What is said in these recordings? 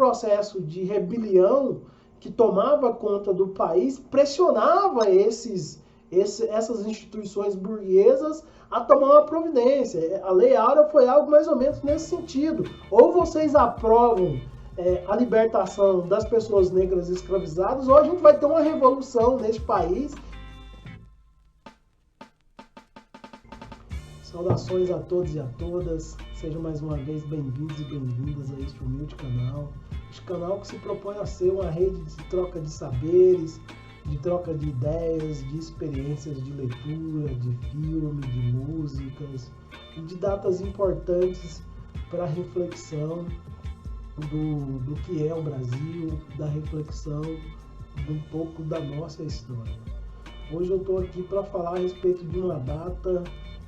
processo de rebelião que tomava conta do país pressionava essas instituições burguesas a tomar uma providência. A Lei Áurea foi algo mais ou menos nesse sentido. Ou vocês aprovam a libertação das pessoas negras escravizadas, ou a gente vai ter uma revolução neste país. Saudações a todos e a todas, sejam mais uma vez bem-vindos e bem-vindas a este humilde canal. Este canal que se propõe a ser uma rede de troca de saberes, de troca de ideias, de experiências de leitura, de filme, de músicas e de datas importantes para a reflexão do que é o Brasil, da reflexão de um pouco da nossa história. Hoje eu estou aqui para falar a respeito de uma data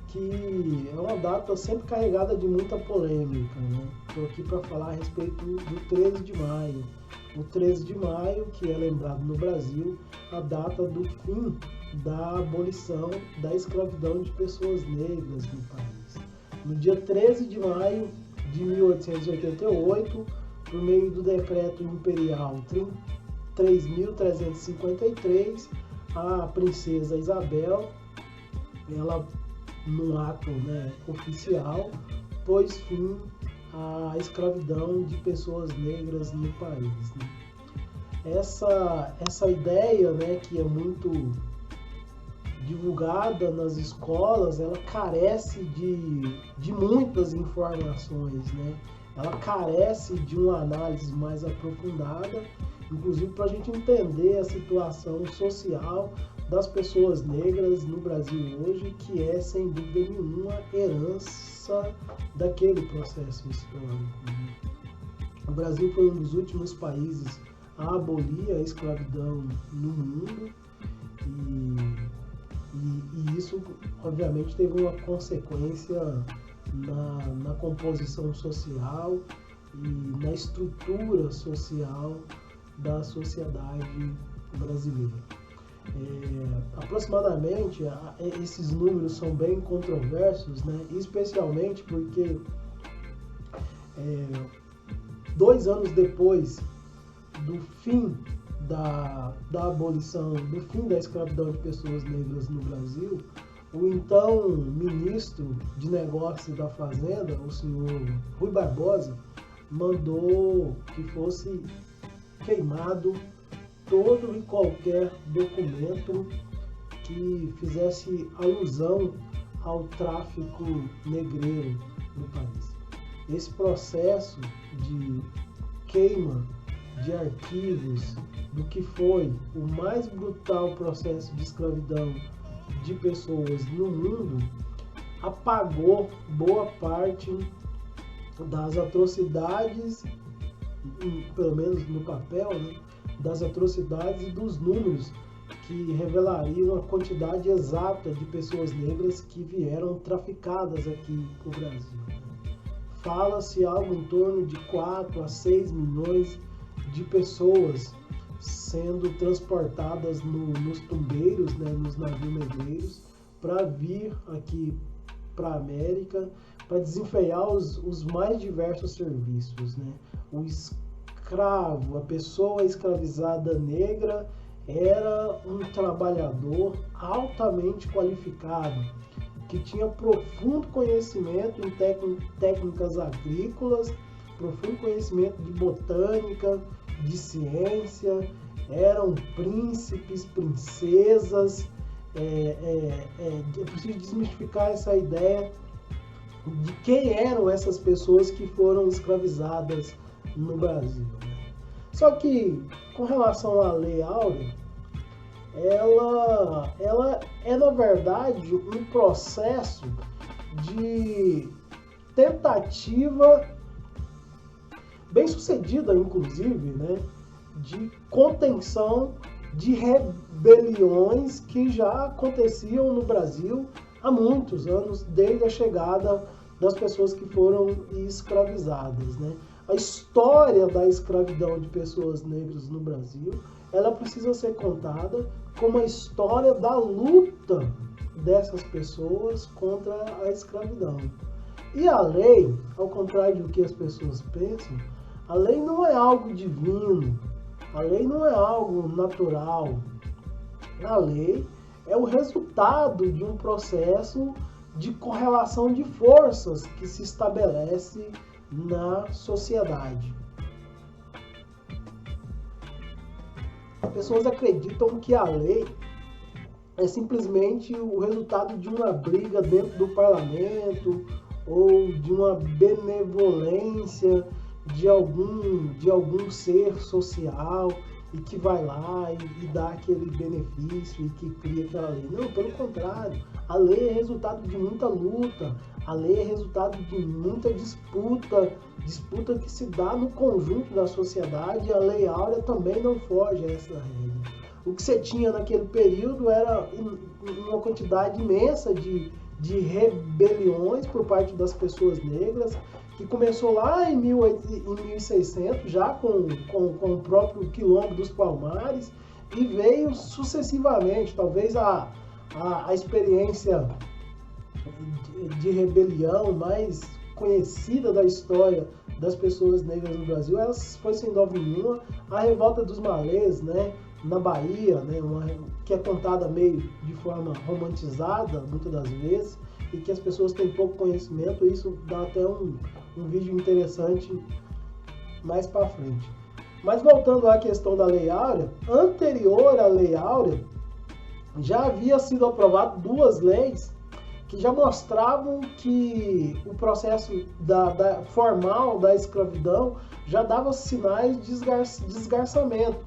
que é uma data sempre carregada de muita polêmica, né? Estou aqui para falar a respeito do 13 de maio. O 13 de maio, que é lembrado no Brasil, a data do fim da abolição da escravidão de pessoas negras no país. No dia 13 de maio de 1888, por meio do Decreto Imperial 3.353, a princesa Isabel, ela, num ato oficial, pôs fim à escravidão de pessoas negras no país. Né? Essa ideia, que é muito divulgada nas escolas, ela carece de muitas informações, né? Ela carece de uma análise mais aprofundada, inclusive para a gente entender a situação social das pessoas negras no Brasil hoje, que é, sem dúvida nenhuma, herança daquele processo histórico. O Brasil foi um dos últimos países a abolir a escravidão no mundo e isso, obviamente, teve uma consequência na composição social e na estrutura social da sociedade brasileira. Aproximadamente, esses números são bem controversos, né? Especialmente porque 2 anos depois do fim da abolição, do fim da escravidão de pessoas negras no Brasil, o então ministro de Negócios da Fazenda, o senhor Rui Barbosa, mandou que fosse queimado todo e qualquer documento que fizesse alusão ao tráfico negreiro no país. Esse processo de queima de arquivos do que foi o mais brutal processo de escravidão de pessoas no mundo apagou boa parte das atrocidades, pelo menos no papel, né? Das atrocidades e dos números que revelariam a quantidade exata de pessoas negras que vieram traficadas aqui no Brasil. Fala-se algo em torno de 4 a 6 milhões de pessoas sendo transportadas nos tumbeiros, nos navios negreiros, para vir aqui para a América, para desenfrear os mais diversos serviços. Né? O escravo, a pessoa escravizada negra, era um trabalhador altamente qualificado, que tinha profundo conhecimento em técnicas agrícolas, profundo conhecimento de botânica, de ciência, eram príncipes, princesas. É preciso desmistificar essa ideia de quem eram essas pessoas que foram escravizadas no Brasil. Só que, com relação à Lei Áurea, ela é, na verdade, um processo de tentativa bem sucedida, inclusive, de contenção de rebeliões que já aconteciam no Brasil há muitos anos, desde a chegada das pessoas que foram escravizadas. A história da escravidão de pessoas negras no Brasil, ela precisa ser contada como a história da luta dessas pessoas contra a escravidão. E a lei, ao contrário do que as pessoas pensam, A lei não é algo divino, a lei não é algo natural. A lei é o resultado de um processo de correlação de forças que se estabelece na sociedade. As pessoas acreditam que a lei é simplesmente o resultado de uma briga dentro do parlamento ou de uma benevolência de algum ser social e que vai lá e dá aquele benefício e que cria aquela lei. Não, pelo contrário, a lei é resultado de muita luta, a lei é resultado de muita disputa que se dá no conjunto da sociedade, e a Lei Áurea também não foge a essa regra. O que você tinha naquele período era uma quantidade imensa de rebeliões por parte das pessoas negras, que começou lá em 1600, já com o próprio Quilombo dos Palmares, e veio sucessivamente. Talvez a experiência de rebelião mais conhecida da história das pessoas negras no Brasil, ela foi sem dúvida nenhuma a Revolta dos Malês, né, na Bahia, né, que é contada meio de forma romantizada, muitas das vezes, e que as pessoas têm pouco conhecimento. Isso dá até um vídeo interessante mais para frente. Mas voltando à questão da Lei Áurea, anterior à Lei Áurea, já havia sido aprovado duas leis que já mostravam que o processo formal da escravidão já dava sinais de desgarçamento,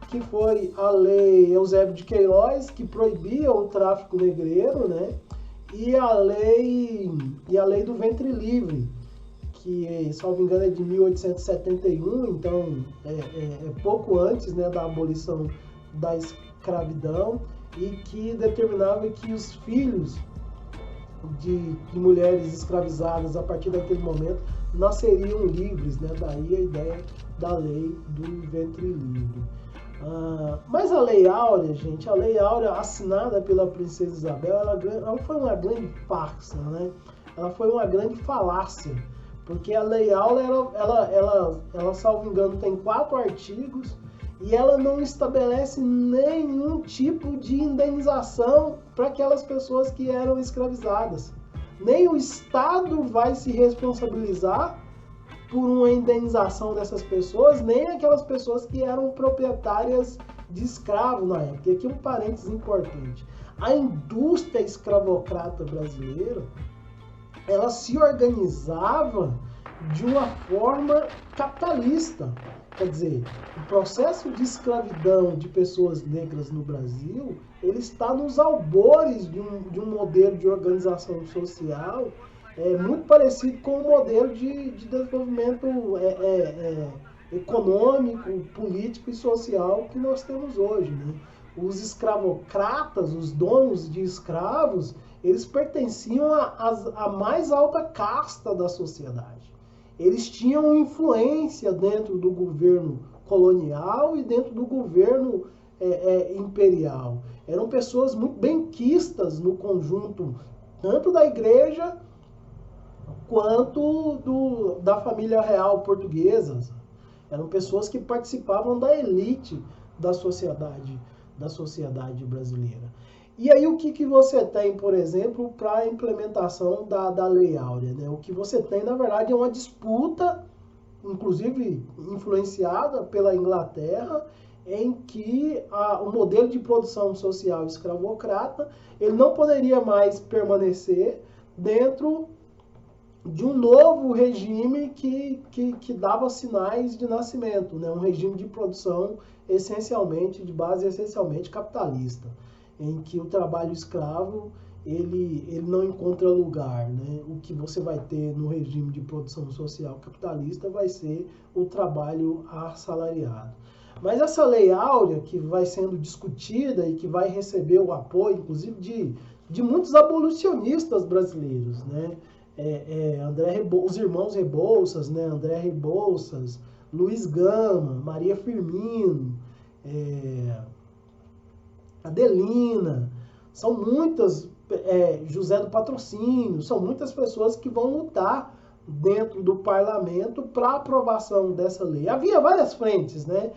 que foi a Lei Eusébio de Queiroz, que proibia o tráfico negreiro, né? E a lei do ventre livre, que, salvo engano, é de 1871, então é pouco antes, né, da abolição da escravidão, e que determinava que os filhos de mulheres escravizadas a partir daquele momento nasceriam livres, né? Daí a ideia da lei do ventre livre. Mas a Lei Áurea, gente, a Lei Áurea assinada pela Princesa Isabel, ela foi uma grande farsa, né? Ela foi uma grande falácia, porque a Lei Áurea, ela, salvo engano, tem 4 artigos, e ela não estabelece nenhum tipo de indenização para aquelas pessoas que eram escravizadas. Nem o Estado vai se responsabilizar por uma indenização dessas pessoas, nem aquelas pessoas que eram proprietárias de escravo na época. E aqui um parênteses importante. A indústria escravocrata brasileira, ela se organizava de uma forma capitalista. Quer dizer, o processo de escravidão de pessoas negras no Brasil, ele está nos albores de um modelo de organização social muito parecido com o modelo de desenvolvimento econômico, político e social que nós temos hoje, né? Os escravocratas, os donos de escravos, eles pertenciam à mais alta casta da sociedade. Eles tinham influência dentro do governo colonial e dentro do governo imperial. Eram pessoas muito benquistas no conjunto, tanto da igreja quanto da família real portuguesa. Eram pessoas que participavam da elite da sociedade brasileira. E aí o que você tem, por exemplo, para a implementação da Lei Áurea, né? O que você tem, na verdade, é uma disputa, inclusive influenciada pela Inglaterra, em que o modelo de produção social escravocrata, ele não poderia mais permanecer dentro de um novo regime que dava sinais de nascimento, né? Um regime de produção de base essencialmente capitalista, em que o trabalho escravo ele não encontra lugar, né? O que você vai ter no regime de produção social capitalista vai ser o trabalho assalariado. Mas essa Lei Áurea, que vai sendo discutida e que vai receber o apoio, inclusive, de muitos abolicionistas brasileiros, né? Os irmãos Rebouças, né? André Rebouças, Luiz Gama, Maria Firmino, Adelina, são muitas, José do Patrocínio, são muitas pessoas que vão lutar dentro do parlamento para aprovação dessa lei. Havia várias frentes, né?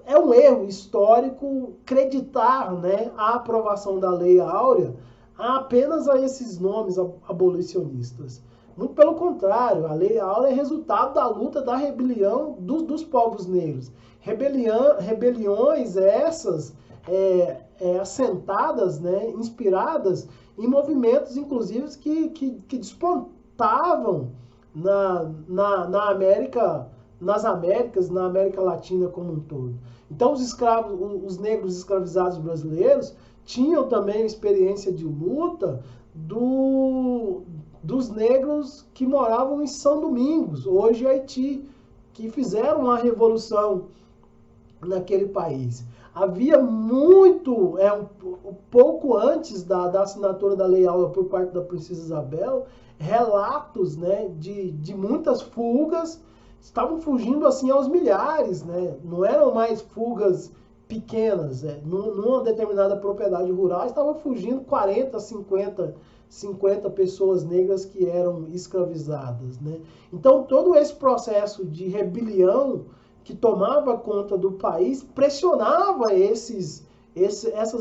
É um erro histórico acreditar, né, a aprovação da Lei Áurea apenas a esses nomes abolicionistas. Muito pelo contrário, a Lei Áurea é resultado da luta, da rebelião dos povos negros. Rebeliões essas assentadas, né, inspiradas em movimentos, inclusive, que despontavam na América, nas Américas, na América Latina como um todo. Então, os negros escravizados brasileiros tinham também a experiência de luta dos negros que moravam em São Domingos, hoje Haiti, que fizeram uma revolução naquele país. Havia muito, pouco antes da assinatura da Lei Áurea por parte da Princesa Isabel, relatos, né, de muitas fugas. Estavam fugindo assim aos milhares, né? Não eram mais fugas pequenas. Numa determinada propriedade rural, estavam fugindo 40, 50 pessoas negras que eram escravizadas, né? Então, todo esse processo de rebelião que tomava conta do país pressionava essas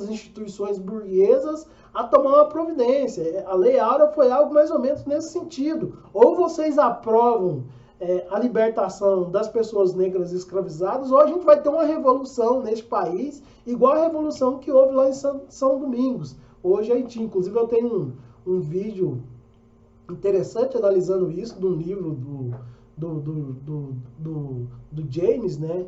instituições burguesas a tomar uma providência. A Lei Áurea foi algo mais ou menos nesse sentido. Ou vocês aprovam a libertação das pessoas negras escravizadas, ou a gente vai ter uma revolução neste país, igual a revolução que houve lá em São Domingos, hoje Haiti. Inclusive eu tenho um vídeo interessante analisando isso, de um livro do James, né,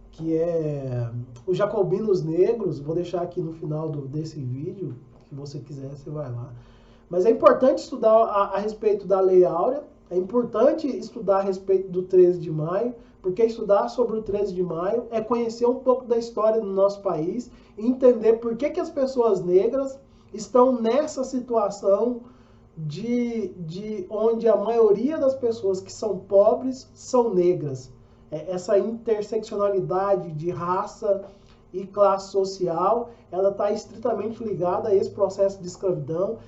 que é Os Jacobinos Negros. Vou deixar aqui no final desse vídeo, se você quiser, você vai lá. Mas é importante estudar a respeito da Lei Áurea. É importante estudar a respeito do 13 de maio, porque estudar sobre o 13 de maio é conhecer um pouco da história do nosso país e entender por que as pessoas negras estão nessa situação de onde a maioria das pessoas que são pobres são negras. Essa interseccionalidade de raça e classe social, ela está estritamente ligada a esse processo de escravidão,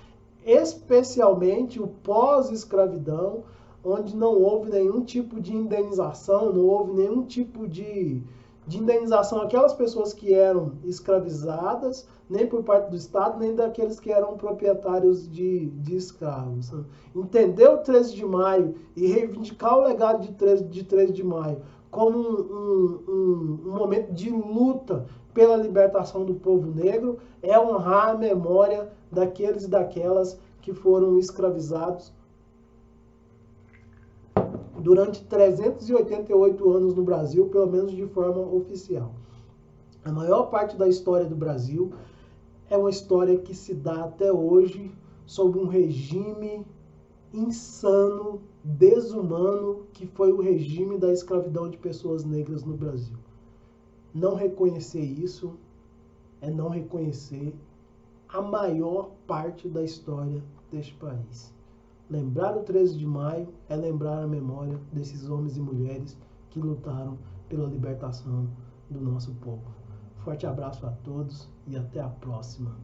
especialmente o pós-escravidão, onde não houve nenhum tipo de indenização, não houve nenhum tipo de indenização àquelas pessoas que eram escravizadas, nem por parte do Estado, nem daqueles que eram proprietários de escravos. Entender o 13 de maio e reivindicar o legado de 13 de maio como um momento de luta pela libertação do povo negro é honrar a memória daqueles e daquelas que foram escravizados durante 388 anos no Brasil, pelo menos de forma oficial. A maior parte da história do Brasil é uma história que se dá até hoje sob um regime insano, desumano, que foi o regime da escravidão de pessoas negras no Brasil. Não reconhecer isso é não reconhecer a maior parte da história deste país. Lembrar o 13 de maio é lembrar a memória desses homens e mulheres que lutaram pela libertação do nosso povo. Forte abraço a todos e até a próxima.